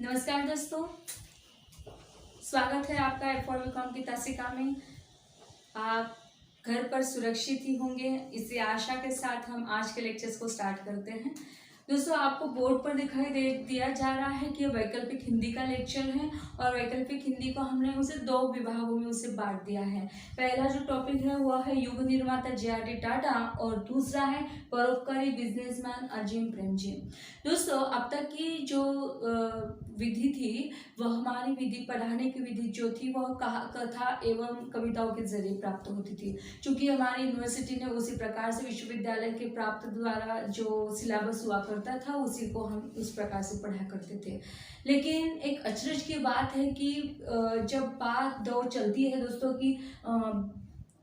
नमस्कार दोस्तों, स्वागत है आपका F4BCom की तासिका में। आप घर पर सुरक्षित ही होंगे, इसी आशा के साथ हम आज के लेक्चर्स को स्टार्ट करते हैं। दोस्तों, आपको बोर्ड पर दिखाई दिया जा रहा है कि वैकल्पिक हिंदी का लेक्चर है और वैकल्पिक हिंदी को हमने उसे दो विभागों में उसे बांट दिया है। पहला जो टॉपिक है वह है युग निर्माता जे.आर.डी. टाटा और दूसरा है परोपकारी बिजनेसमैन अजीम प्रेमजी। दोस्तों, अब तक की जो विधि थी वह हमारी विधि पढ़ाने की विधि जो थी वह कथा एवं कविताओं के जरिए प्राप्त होती थी। चूँकि हमारी यूनिवर्सिटी ने उसी प्रकार से विश्वविद्यालय के प्राप्त द्वारा जो सिलेबस हुआ करता था उसी को हम उस प्रकार से पढ़ा करते थे। लेकिन एक अचरज की बात है कि जब बात दौर चलती है दोस्तों की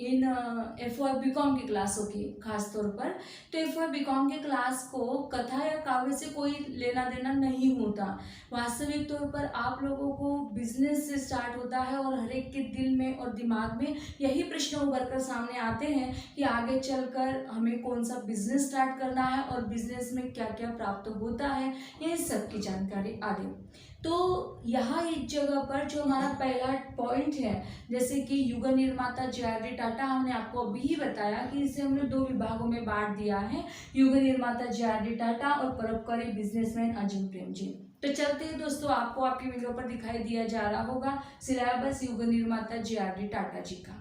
इन F4BCom की क्लासों की खास तौर पर, तो F4BCom के क्लास को कथा या काव्य से कोई लेना देना नहीं होता। वास्तविक तौर पर आप लोगों को बिजनेस से स्टार्ट होता है और हर एक के दिल में और दिमाग में यही प्रश्न उभर कर सामने आते हैं कि आगे चलकर हमें कौन सा बिजनेस स्टार्ट करना है और बिजनेस में क्या क्या प्राप्त होता है, ये सब की जानकारी आगे। तो यहाँ इस जगह पर जो हमारा पहला पॉइंट है, जैसे कि युग निर्माता जे.आर.डी. टाटा, हमने आपको अभी ही बताया कि इसे हमने दो विभागों में बांट दिया है, युग निर्माता जे.आर.डी. टाटा और परोपकारी बिजनेसमैन अजीम प्रेमजी। तो चलते हैं दोस्तों, आपको आपकी वीडियो पर दिखाई दिया जा रहा होगा सिलेबस युग निर्माता जे.आर.डी. टाटा जी का।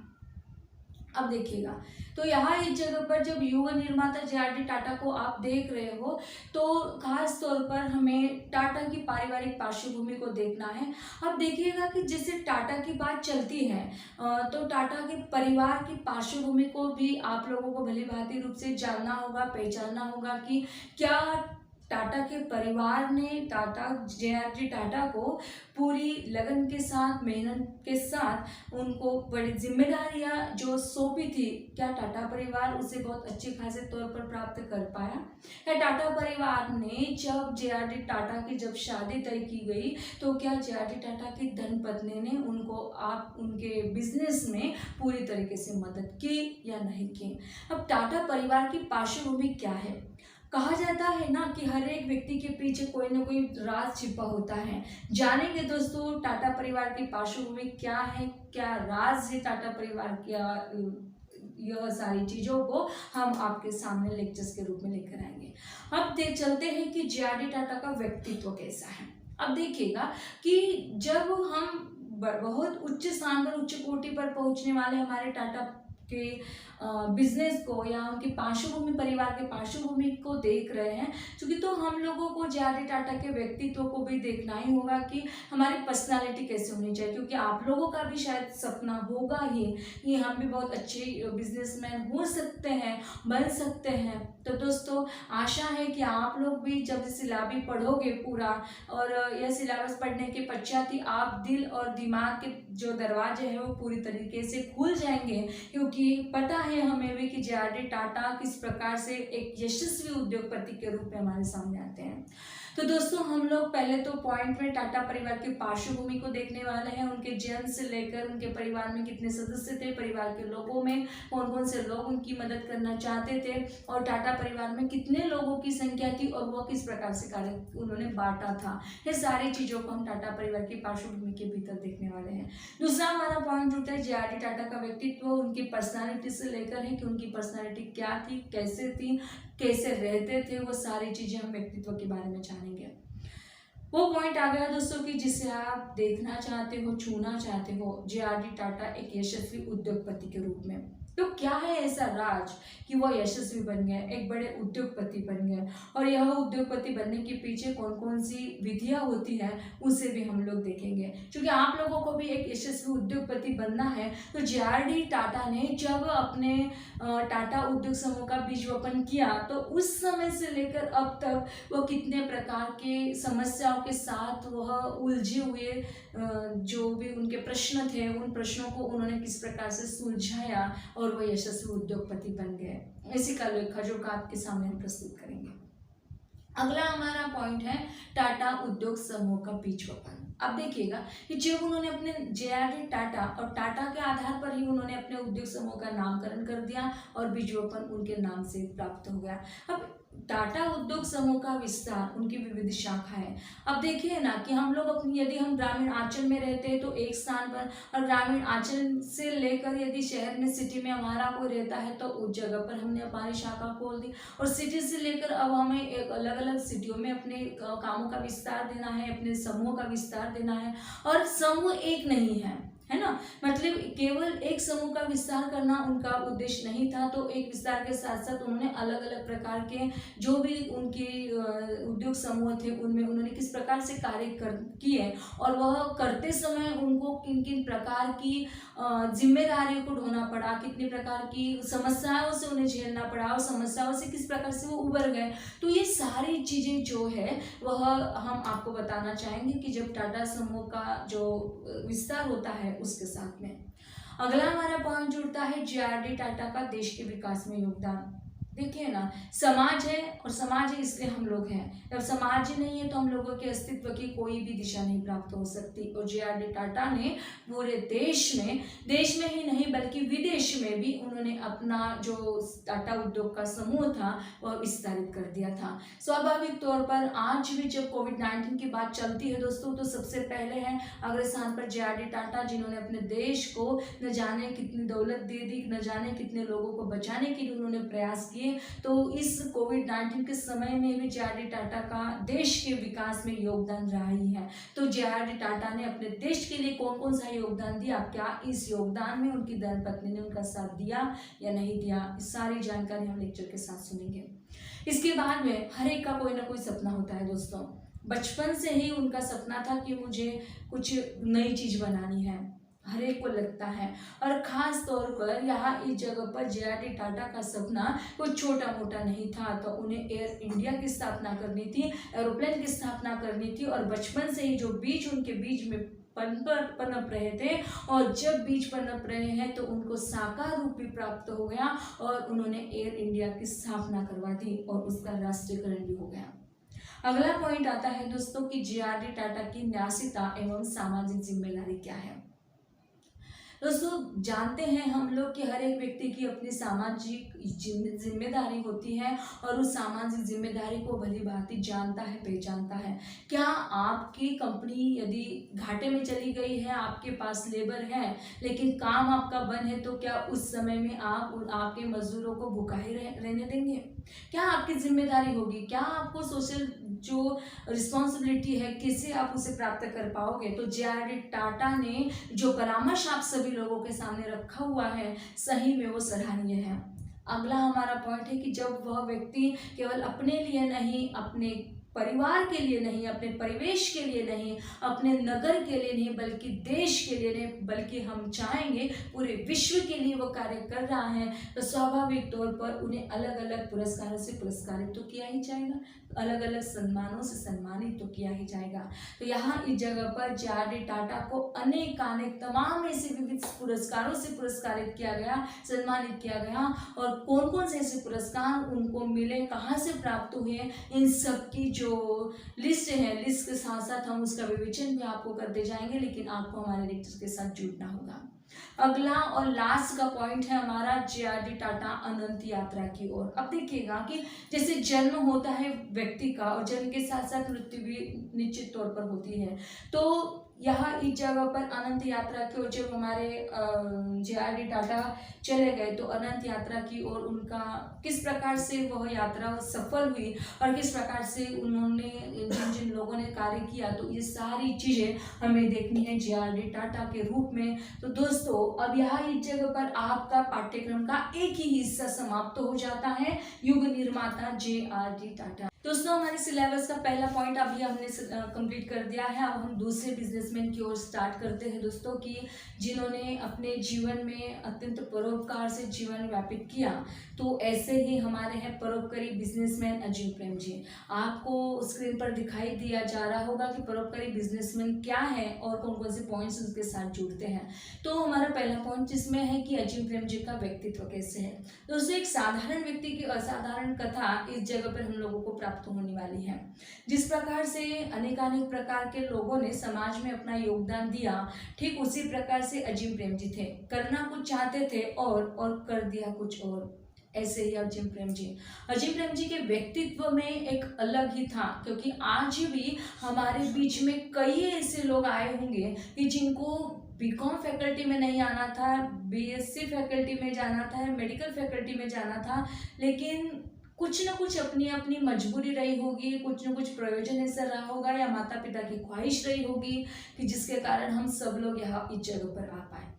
अब देखिएगा, तो यहाँ इस जगह पर जब युग निर्माता जे.आर.डी. टाटा को आप देख रहे हो तो खास तौर पर हमें टाटा की पारिवारिक पार्श्वभूमि को देखना है। अब देखिएगा कि जैसे टाटा की बात चलती है तो टाटा के परिवार की पार्श्वभूमि को भी आप लोगों को भली भांति रूप से जानना होगा, पहचानना होगा कि क्या टाटा के परिवार ने टाटा जे.आर.डी. टाटा को पूरी लगन के साथ, मेहनत के साथ उनको बड़ी जिम्मेदारियां जो सौंपी थी, क्या टाटा परिवार उसे बहुत अच्छे खासे तौर पर प्राप्त कर पाया? या टाटा परिवार ने जब जे.आर.डी. टाटा की जब शादी तय की गई तो क्या जे.आर.डी. टाटा की धर्मपत्नी ने उनको उनके बिजनेस में पूरी तरीके से मदद की या नहीं की? अब टाटा परिवार की पार्श्वभूमि क्या है? कहा जाता है ना कि हर एक व्यक्ति के पीछे कोई ना कोई राज छिपा होता है। जानेंगे दोस्तों टाटा परिवार की पार्श्वभूमि क्या है, क्या राज है टाटा परिवार का, यह सारी चीजों को हम आपके सामने लेक्चर्स के रूप में लेकर आएंगे। अब चलते हैं कि जे.आर.डी. टाटा का व्यक्तित्व कैसा है। अब देखिएगा कि जब हम बहुत उच्च स्थान पर, उच्च कोटि पर पहुंचने वाले हमारे टाटा के बिजनेस को या उनकी पार्श्वभूमि, परिवार के पार्श्वभूमि को देख रहे हैं, क्योंकि तो हम लोगों को जे.आर.डी. टाटा के व्यक्तित्व को भी देखना ही होगा कि हमारी पर्सनालिटी कैसे होनी चाहिए, क्योंकि आप लोगों का भी शायद सपना होगा ही कि हम भी बहुत अच्छे बिजनेसमैन हो सकते हैं, बन सकते हैं। तो दोस्तों, आशा है कि आप लोग भी जब सिलेबस पढ़ोगे पूरा, और यह सिलेबस पढ़ने के पश्चात ही आप दिल और दिमाग के जो दरवाजे हैं वो पूरी तरीके से खुल जाएंगे, क्योंकि पता है हमें भी कि जे.आर.डी. टाटा किस प्रकार से एक यशस्वी उद्योगपति के रूप में हमारे सामने आते हैं। तो दोस्तों, हम लोग पहले तो पॉइंट में टाटा परिवार की पार्श्वभूमि को देखने वाले हैं, उनके जन्म से लेकर उनके परिवार में कितने सदस्य थे, परिवार के लोगों में कौन कौन से लोग उनकी मदद करना चाहते थे, और टाटा परिवार में कितने लोगों की संख्या थी और वह किस प्रकार से कार्य उन्होंने बांटा था। ये सारी चीजों को हम टाटा परिवार की पार्श्वभूमि के भीतर देखने वाले हैं। दूसरा हमारा पॉइंट होता है जे.आर.डी. टाटा का व्यक्तित्व, उनकी पर्सनालिटी से लेकर है कि उनकी पर्सनालिटी क्या थी, कैसे थी, कैसे रहते थे, वो सारी चीजें हम व्यक्तित्व के बारे में जानेंगे। वो पॉइंट आ गया दोस्तों कि जिसे आप देखना चाहते हो, छूना चाहते हो, जे.आर.डी. टाटा एक यशस्वी उद्योगपति के रूप में। तो क्या है ऐसा राज कि वो यशस्वी बन गए, एक बड़े उद्योगपति बन गए, और यह उद्योगपति बनने के पीछे कौन कौन सी विधियां होती हैं उसे भी हम लोग देखेंगे। क्योंकि आप लोगों को भी एक यशस्वी उद्योगपति बनना है, तो जे.आर.डी. टाटा ने जब अपने टाटा उद्योग समूह का बीज रोपण किया तो उस समय से लेकर अब तक वो कितने प्रकार के समस्याओं के साथ वह उलझे हुए, जो भी उनके प्रश्न थे उन प्रश्नों को उन्होंने किस प्रकार से सुलझाया और वह यशस्वी उद्योगपति बन गए। इसी का लेखाजोखा आपके सामने हम प्रस्तुत करेंगे। अगला हमारा पॉइंट है टाटा उद्योग समूह का बीज रोपण। अब देखिएगा कि जब उन्होंने अपने जे.आर.डी. टाटा और टाटा के आधार पर ही उन्होंने अपने उद्योग समूह का नामकरण कर दिया और बीज रोपण उनके नाम से प्राप्त हो गया। अब टाटा उद्योग समूह का विस्तार, उनकी विविध शाखाएं। अब देखिए ना कि हम लोग अपनी, यदि हम ग्रामीण आंचल में रहते हैं तो एक स्थान पर, और ग्रामीण आंचल से लेकर यदि शहर में, सिटी में हमारा कोई रहता है तो उस जगह पर हमने हमारी शाखा खोल दी, और सिटी से लेकर अब हमें एक अलग अलग सिटियों में अपने कामों का विस्तार देना है, अपने समूह का विस्तार देना है। और समूह एक नहीं है ना, मतलब केवल एक समूह का विस्तार करना उनका उद्देश्य नहीं था। तो एक विस्तार के साथ साथ उन्होंने अलग अलग प्रकार के जो भी उनके उद्योग समूह थे उनमें उन्होंने किस प्रकार से कार्य किए, और वह करते समय उनको किन किन प्रकार की जिम्मेदारियों को ढोना पड़ा, कितने प्रकार की समस्याओं से उन्हें झेलना पड़ा, और समस्याओं से किस प्रकार से वो उबर गए। तो ये सारी चीज़ें जो है वह हम आपको बताना चाहेंगे कि जब टाटा समूह का जो विस्तार होता है उसके साथ में। अगला हमारा पॉइंट जुड़ता है जे.आर.डी. टाटा का देश के विकास में योगदान। देखिए ना, समाज है, और समाज है इसलिए हम लोग हैं। जब समाज ही नहीं है तो हम लोगों के अस्तित्व की कोई भी दिशा नहीं प्राप्त हो सकती। और जे.आर.डी. टाटा ने पूरे देश में ही नहीं बल्कि विदेश में भी उन्होंने अपना जो टाटा उद्योग का समूह था वह विस्तारित कर दिया था। स्वाभाविक तौर पर आज भी जब कोविड-19 की बात चलती है दोस्तों, तो सबसे पहले है अग्र स्थान पर जे.आर.डी. टाटा, जिन्होंने अपने देश को न जाने कितनी दौलत दे दी, न जाने कितने लोगों को बचाने के लिए उन्होंने प्रयास किए। तो इस कोविड-19 के समय में भी जे.आर.डी. टाटा का देश के विकास में योगदान रहा ही है। तो जे.आर.डी. टाटा ने अपने देश के लिए कौन कौन सा योगदान दिया, क्या इस योगदान में उनकी धर्मपत्नी ने उनका साथ दिया या नहीं दिया, इस सारी जानकारी हम लेक्चर के साथ सुनेंगे। इसके बाद में हर एक का कोई ना कोई सपना होता है दोस्तों। बचपन से ही उनका सपना था कि मुझे कुछ नई चीज बनानी है, हर एक को लगता है। और खास तौर पर यहाँ इस जगह पर जे.आर.डी. टाटा का सपना कोई छोटा मोटा नहीं था। तो उन्हें एयर इंडिया की स्थापना करनी थी, एरोप्लेन की स्थापना करनी थी, और बचपन से ही जो बीज उनके बीज में पनप रहे थे, और जब बीज पनप रहे हैं तो उनको साकार रूप भी प्राप्त हो गया, और उन्होंने एयर इंडिया की स्थापना करवा दी और उसका राष्ट्रीयकरण भी हो गया। अगला पॉइंट आता है दोस्तों कि जे.आर.डी. टाटा की न्यासिता एवं सामाजिक जिम्मेदारी क्या है। दोस्तों जानते हैं हम लोग कि हर एक व्यक्ति की अपनी सामाजिक जिम्मेदारी होती है, और उस सामाजिक जिम्मेदारी को भली भांति जानता है, पहचानता है। क्या आपकी कंपनी यदि घाटे में चली गई है, आपके पास लेबर है लेकिन काम आपका बंद है, तो क्या उस समय में आप आपके मजदूरों को भूखा ही रहने देंगे? क्या आपकी जिम्मेदारी होगी? क्या आपको सोशल जो रिस्पॉन्सिबिलिटी है कैसे आप उसे प्राप्त कर पाओगे? तो जे.आर.डी. टाटा ने जो परामर्श आप सभी लोगों के सामने रखा हुआ है, सही में वो सराहनीय है। अगला हमारा पॉइंट है कि जब वह व्यक्ति केवल अपने लिए नहीं, अपने परिवार के लिए नहीं, अपने परिवेश के लिए नहीं, अपने नगर के लिए नहीं, बल्कि देश के लिए नहीं, बल्कि हम चाहेंगे पूरे विश्व के लिए वो कार्य कर रहा है, तो स्वाभाविक तौर पर उन्हें अलग अलग पुरस्कारों से पुरस्कारित तो किया ही जाएगा, अलग अलग सम्मानों से सम्मानित तो किया ही जाएगा। तो यहाँ इस जगह पर जे.आर.डी. टाटा को अनेक तमाम ऐसे विविध पुरस्कारों से पुरस्कारित किया गया, सम्मानित किया गया। और कौन कौन से ऐसे पुरस्कार उनको मिले, कहाँ से प्राप्त हुए, इन सब की जो लिस्ट है, लिस्ट के साथ साथ हम उसका विवेचन भी आपको करते जाएंगे, लेकिन आपको हमारे लेक्चर के साथ जुड़ना होगा। अगला और लास्ट का पॉइंट है हमारा जे.आर.डी. टाटा अनंत यात्रा की ओर। अब देखिएगा कि जैसे जन्म होता है व्यक्ति का, और जन्म के साथ साथ मृत्यु भी निश्चित तौर पर होती है। तो यहाँ इस जगह पर अनंत यात्रा की ओर जब हमारे जे.आर.डी. टाटा चले गए, तो अनंत यात्रा की ओर उनका किस प्रकार से वह यात्रा सफल हुई, और किस प्रकार से उन्होंने जिन जिन लोगों ने कार्य किया, तो ये सारी चीज़ें हमें देखनी है जे.आर.डी. टाटा के रूप में। तो दोस्तों अब यहाँ इस जगह पर आपका पाठ्यक्रम का एक ही हिस्सा समाप्त हो जाता है, युग निर्माता जे.आर.डी. टाटा। दोस्तों हमारे सिलेबस का पहला पॉइंट अभी हमने कंप्लीट कर दिया है। अब हम दूसरे बिजनेसमैन की ओर स्टार्ट करते हैं दोस्तों, कि जिन्होंने अपने जीवन में अत्यंत परोपकार से जीवन व्यापित किया। तो ऐसे ही हमारे हैं परोपकारी बिजनेसमैन अजीम प्रेम जी। आपको स्क्रीन पर दिखाई दिया जा रहा होगा कि परोपकारी बिजनेसमैन क्या है और कौन कौन से पॉइंट्स उसके साथ जुड़ते हैं। तो हमारा पहला पॉइंट जिसमें है कि अजीम प्रेम जी का व्यक्तित्व कैसे है। दोस्तों एक साधारण व्यक्ति की असाधारण कथा इस जगह पर हम लोगों को प्राप्त होने वाली है। जिस प्रकार से अनेकानेक प्रकार के लोगों ने समाज में अपना योगदान दिया, ठीक उसी प्रकार से अजीम प्रेम जी थे। करना कुछ चाहते थे और कर दिया कुछ और। ऐसे ही अजिम प्रेम जी। अजिम प्रेम जी के व्यक्तित्व में एक अलग ही था, क्योंकि आज भी हमारे बीच में कई ऐसे लोग आए होंगे कि जिनको बीकॉम फैकल्टी में नहीं आना था, बीएससी फैकल्टी में जाना था, मेडिकल फैकल्टी में जाना था, लेकिन कुछ ना कुछ अपनी अपनी मजबूरी रही होगी, कुछ ना कुछ प्रयोजन ऐसा रहा होगा, या माता पिता की ख्वाहिश रही होगी कि जिसके कारण हम सब लोग यहाँ इस जगह पर आ पाए।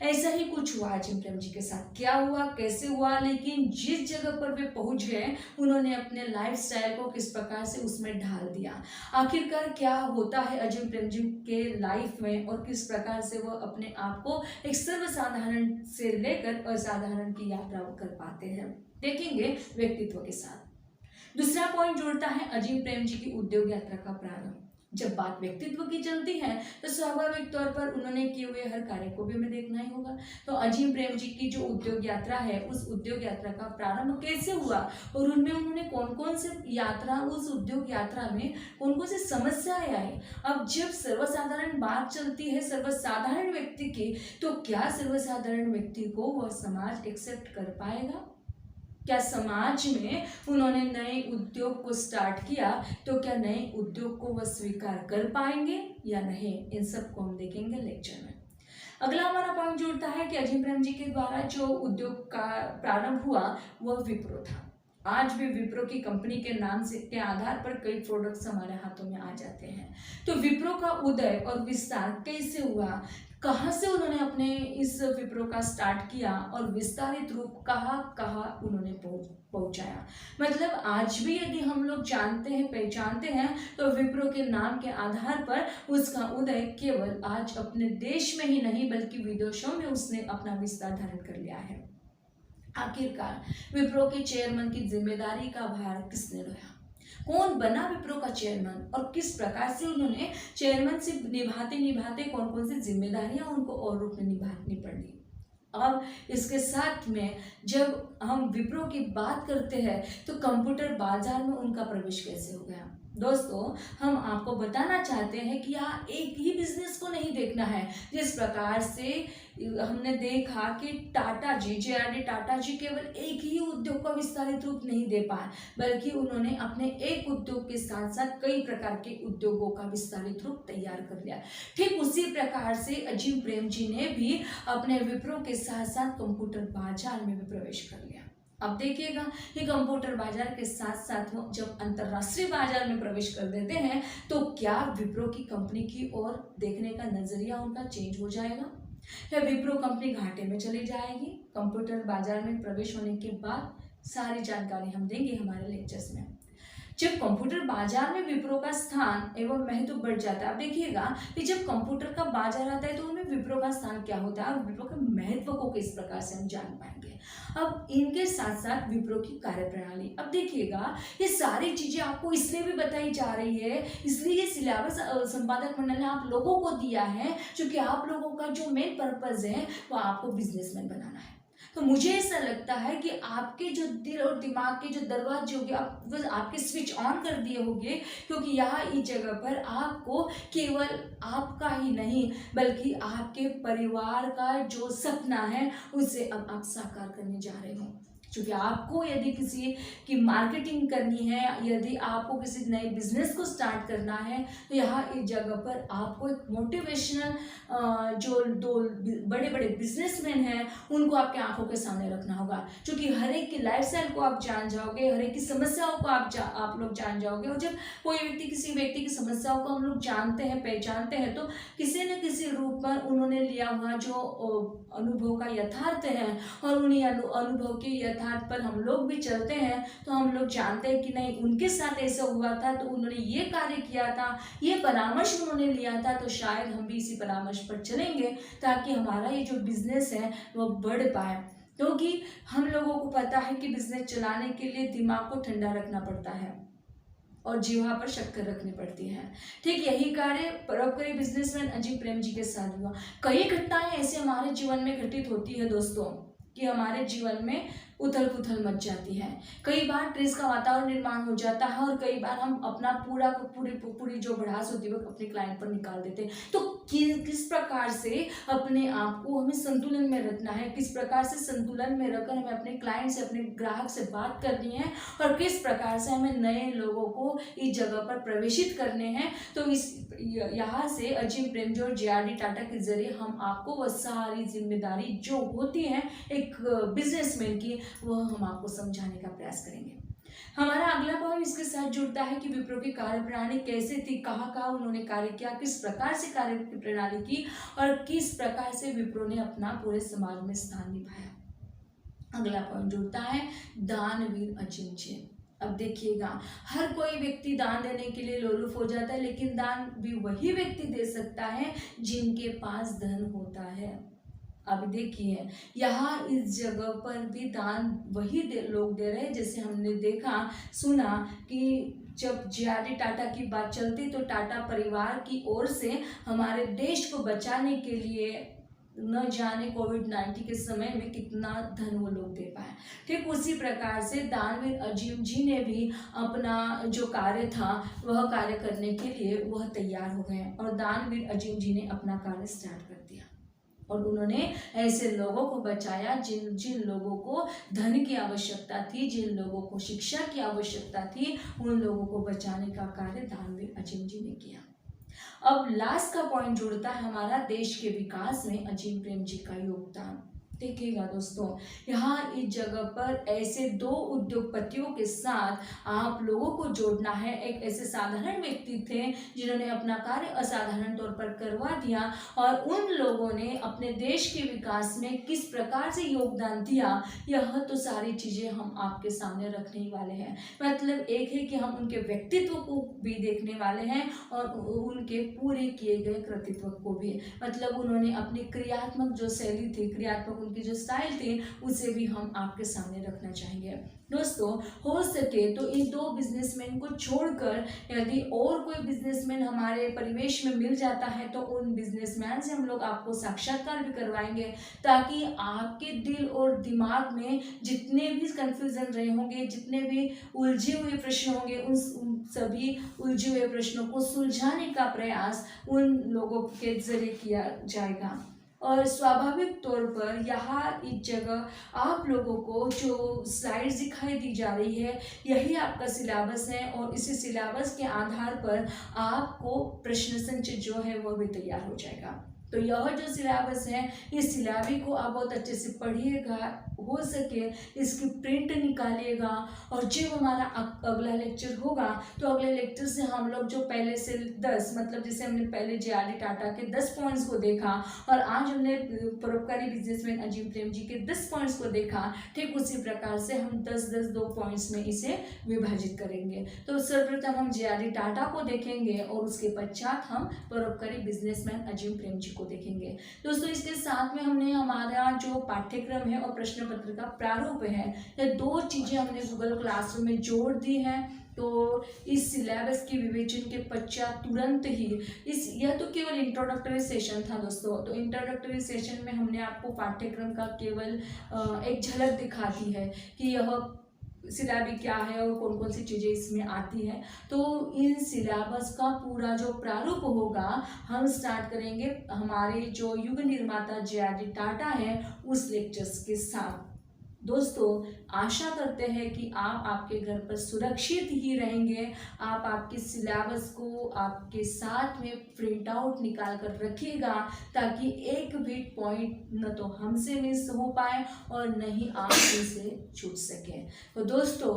ऐसा ही कुछ हुआ अजिम प्रेम जी के साथ। क्या हुआ, कैसे हुआ, लेकिन जिस जगह पर वे पहुंच गए उन्होंने अपने लाइफ स्टाइल को किस प्रकार से उसमें ढाल दिया। आखिरकार क्या होता है अजिम प्रेम जी के लाइफ में और किस प्रकार से वो अपने आप को एक सर्वसाधारण से लेकर असाधारण की यात्रा कर पाते हैं, देखेंगे व्यक्तित्व के साथ। दूसरा पॉइंट जोड़ता है अजिम प्रेम जी की उद्योग यात्रा का प्रारंभ। जब बात व्यक्तित्व की चलती है तो स्वाभाविक तौर पर उन्होंने किए हुए हर कार्य को भी हमें देखना ही होगा। तो अजिम प्रेम जी की जो उद्योग यात्रा है, उस उद्योग यात्रा का प्रारंभ कैसे हुआ और उनमें उन्होंने कौन कौन से यात्रा, उस उद्योग यात्रा में कौन कौन सी समस्याएं आई। अब जब सर्वसाधारण बात चलती है सर्वसाधारण व्यक्ति की, तो क्या सर्वसाधारण व्यक्ति को वह समाज एक्सेप्ट कर पाएगा? क्या समाज में उन्होंने नए उद्योग को स्टार्ट किया तो क्या नए उद्योग को वह स्वीकार कर पाएंगे या नहीं, इन सब को हम देखेंगे लेक्चर में। अगला हमारा पॉइंट जुड़ता है कि अजिम प्रेम जी के द्वारा जो उद्योग का प्रारंभ हुआ वह विप्रो था। आज भी विप्रो की कंपनी के नाम से के आधार पर कई प्रोडक्ट्स हमारे हाथों में आ जाते हैं। तो विप्रो का उदय और विस्तार कैसे हुआ, कहाँ से उन्होंने अपने इस विप्रो का स्टार्ट किया और विस्तारित रूप कहाँ कहाँ उन्होंने पहुँचाया। मतलब आज भी यदि हम लोग जानते हैं, पहचानते हैं, तो विप्रो के नाम के आधार पर उसका उदय केवल आज अपने देश में ही नहीं बल्कि विदेशों में उसने अपना विस्तार धारण कर लिया है। आखिरकार विप्रो के चेयरमैन की जिम्मेदारी का भार किसने लिया, कौन बना विप्रो का चेयरमैन और किस प्रकार से उन्होंने चेयरमैनशिप निभाते निभाते कौन कौन सी जिम्मेदारियां उनको और रूप में निभानी पड़ी। अब इसके साथ में जब हम विप्रो की बात करते हैं तो कंप्यूटर बाजार में उनका प्रवेश कैसे हो गया। दोस्तों, हम आपको बताना चाहते हैं कि यहाँ एक ही बिजनेस को नहीं देखना है। जिस प्रकार से हमने देखा कि टाटा जी, जे.आर.डी. टाटा जी केवल एक ही उद्योग का विस्तारित रूप नहीं दे पाए, बल्कि उन्होंने अपने एक उद्योग के साथ साथ कई प्रकार के उद्योगों का विस्तारित रूप तैयार कर लिया। ठीक उसी प्रकार से अजिम प्रेम जी ने भी अपने विप्रो के साथ साथ कंप्यूटर बाजार में भी प्रवेश कर लिया। अब देखिएगा कि कंप्यूटर बाजार के साथ साथ वो जब अंतरराष्ट्रीय बाजार में प्रवेश कर देते हैं तो क्या विप्रो की कंपनी की ओर देखने का नजरिया उनका चेंज हो जाएगा या विप्रो कंपनी घाटे में चली जाएगी। कंप्यूटर बाजार में प्रवेश होने के बाद सारी जानकारी हम देंगे हमारे लेक्चर्स में। जब कंप्यूटर बाजार में विप्रो का स्थान एवं महत्व बढ़ जाता है, अब देखिएगा कि जब कंप्यूटर का बाजार आता है तो उनमें विप्रो का स्थान क्या होता है और विप्रो के महत्व को किस प्रकार से हम जान पाएंगे। अब इनके साथ साथ विप्रो की कार्यप्रणाली, अब देखिएगा ये सारी चीजें आपको इसलिए भी बताई जा रही है, इसलिए ये सिलेबस संपादक मंडल ने आप लोगों को दिया है क्योंकि आप लोगों का जो मेन पर्पज है वो आपको बिजनेसमैन बनाना है। तो मुझे ऐसा लगता है कि आपके जो दिल और दिमाग के जो दरवाजे होंगे वो आपके स्विच ऑन कर दिए होंगे, क्योंकि यहाँ इस जगह पर आपको केवल आपका ही नहीं बल्कि आपके परिवार का जो सपना है उसे अब आप साकार करने जा रहे हो। क्योंकि आपको यदि किसी की मार्केटिंग करनी है, यदि आपको किसी नए बिजनेस को स्टार्ट करना है, तो यहाँ इस जगह पर आपको एक मोटिवेशनल जो दो बड़े बड़े बिजनेसमैन हैं उनको आपके आंखों के सामने रखना होगा। क्योंकि हर एक की लाइफस्टाइल को आप जान जाओगे, हर एक की समस्याओं को आप लोग जान जाओगे। और जब कोई व्यक्ति किसी व्यक्ति की समस्याओं को हम लोग जानते हैं, पहचानते हैं, तो किसी न किसी रूप में उन्होंने लिया हुआ जो अनुभव का यथार्थ है और उन्हीं अनुभव के यथार्थ पर हम लोग भी चलते हैं, तो हम लोग जानते हैं कि नहीं उनके साथ ऐसा हुआ था तो उन्होंने ये कार्य किया था, ये परामर्श उन्होंने लिया था, तो शायद हम भी इसी परामर्श पर चलेंगे ताकि हमारा ये जो बिजनेस है वो बढ़ पाए। क्योंकि हम लोगों को पता है कि बिजनेस चलाने के लिए दिमाग को ठंडा रखना पड़ता है और जीवा पर शक्कर रखनी पड़ती है। ठीक यही कार्य परोपकारी बिजनेसमैन अजिम प्रेम जी के साथ हुआ। कई घटनाएं ऐसे हमारे जीवन में घटित होती है दोस्तों कि हमारे जीवन में उथल पुथल मच जाती है। कई बार स्ट्रेस का वातावरण निर्माण हो जाता है और कई बार हम अपना पूरी जो भड़ास होती है वो अपने क्लाइंट पर निकाल देते हैं। तो किस प्रकार से अपने आप को हमें संतुलन में रखना है, किस प्रकार से संतुलन में रखकर हमें अपने क्लाइंट से, अपने ग्राहक से बात करनी है और किस प्रकार से हमें नए लोगों को इस जगह पर प्रवेशित करने हैं। तो यहाँ से अजीम प्रेमजी और JRD टाटा के जरिए हम आपको वह सारी जिम्मेदारी जो होती है एक बिजनेसमैन की, वह हम आपको समझाने का प्रयास करेंगे। हमारा अगला पॉइंट इसके साथ जुड़ता है कि विप्रो की कार्य प्रणाली कैसे थी, कहाँ उन्होंने कार्य किया, किस प्रकार से कार्य की प्रणाली की और किस प्रकार से विप्रो ने अपना पूरे समाज में स्थान निभाया। अगला पॉइंट जुड़ता है दानवीर अजीम जी। अब देखिएगा, हर कोई व्यक्ति दान देने के लिए लोलुप हो जाता है, लेकिन दान भी वही व्यक्ति दे सकता है जिनके पास धन होता है। अब देखिए, यहाँ इस जगह पर भी दान वही लोग दे रहे हैं। जैसे हमने देखा सुना कि जब JRD टाटा की बात चलती तो टाटा परिवार की ओर से हमारे देश को बचाने के लिए न जाने कोविड-19 के समय में कितना धन वो लोग दे पाए। ठीक उसी प्रकार से दानवीर अजीम जी ने भी अपना जो कार्य था वह कार्य करने के लिए वह तैयार हो गए और दानवीर अजीम जी ने अपना कार्य स्टार्ट कर दिया और उन्होंने ऐसे लोगों को बचाया जिन लोगों को धन की आवश्यकता थी, जिन लोगों को शिक्षा की आवश्यकता थी, उन लोगों को बचाने का कार्य दानवीर अजीम जी ने किया। अब लास्ट का पॉइंट जुड़ता है हमारा देश के विकास में अजीम प्रेमजी का योगदान। देखिएगा दोस्तों, यहाँ इस जगह पर ऐसे दो उद्योगपतियों के साथ आप लोगों को जोड़ना है। एक ऐसे साधारण व्यक्ति थे जिन्होंने अपना कार्य असाधारण तौर पर करवा दिया और उन लोगों ने अपने देश के विकास में किस प्रकार से योगदान दिया, यह तो सारी चीज़ें हम आपके सामने रखने ही वाले हैं। मतलब एक है कि हम उनके व्यक्तित्व को भी देखने वाले हैं और उनके पूरे किए गए कृतित्व को भी। मतलब उन्होंने अपनी क्रियात्मक जो शैली थी, क्रियात्मक उनकी जो स्टाइल थी, उसे भी हम आपके सामने रखना चाहेंगे। दोस्तों, हो सके तो इन दो बिजनेसमैन को छोड़कर यदि और कोई बिजनेसमैन हमारे परिवेश में मिल जाता है तो उन बिजनेसमैन से हम लोग आपको साक्षात्कार भी करवाएंगे, ताकि आपके दिल और दिमाग में जितने भी कंफ्यूजन रहे होंगे, जितने भी उलझे हुए प्रश्न होंगे, उन सभी उलझे हुए प्रश्नों को सुलझाने का प्रयास उन लोगों के जरिए किया जाएगा। और स्वाभाविक तौर पर यहाँ इस जगह आप लोगों को जो स्लाइड्स दिखाई दी जा रही है, यही आपका सिलेबस है और इसी सिलेबस के आधार पर आपको प्रश्न संच जो है वह भी तैयार हो जाएगा। तो यह जो सिलेबस है, इस सिलेबस को आप बहुत अच्छे से पढ़िएगा, हो सके इसकी प्रिंट निकालिएगा और जब हमारा अगला लेक्चर होगा तो अगले लेक्चर से हम लोग जो पहले से 10, मतलब जैसे हमने पहले JRD टाटा के 10 पॉइंट्स को देखा और आज हमने परोपकारी बिजनेसमैन अजीम प्रेमजी के 10 पॉइंट्स को देखा, ठीक उसी प्रकार से हम 10-10 2 पॉइंट्स में इसे विभाजित करेंगे। तो सर्वप्रथम हम JRD टाटा को देखेंगे और उसके पश्चात हम परोपकारी बिजनेसमैन अजीम प्रेमजी को देखेंगे। दोस्तों, इसके साथ में हमने हमारा जो पाठ्यक्रम है और प्रश्न पत्र का प्रारूप है, ये दो चीजें हमने गूगल क्लासरूम में जोड़ दी हैं। तो इस सिलेबस के विवेचन के पश्चात तुरंत ही यह तो केवल इंट्रोडक्टरी सेशन था दोस्तों। तो इंट्रोडक्टरी सेशन में हमने आपको पाठ्यक्रम का केवल एक झलक दिखा दी है कि यह सिलेबस क्या है और कौन कौन सी चीज़ें इसमें आती हैं। तो इन सिलेबस का पूरा जो प्रारूप होगा हम स्टार्ट करेंगे हमारे जो युग निर्माता JRD टाटा है उस लेक्चर्स के साथ। दोस्तों, आशा करते हैं कि आप आपके घर पर सुरक्षित ही रहेंगे। आप आपके सिलेबस को आपके साथ में प्रिंट आउट निकाल कर रखिएगा, ताकि एक भी पॉइंट न तो हमसे मिस हो पाए और न ही आप इनसे छूट सकें। तो दोस्तों,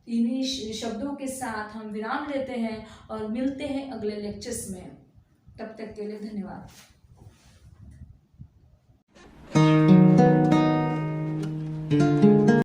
इन्हीं शब्दों के साथ हम विराम लेते हैं और मिलते हैं अगले लेक्चर्स में। तब तक के लिए धन्यवाद।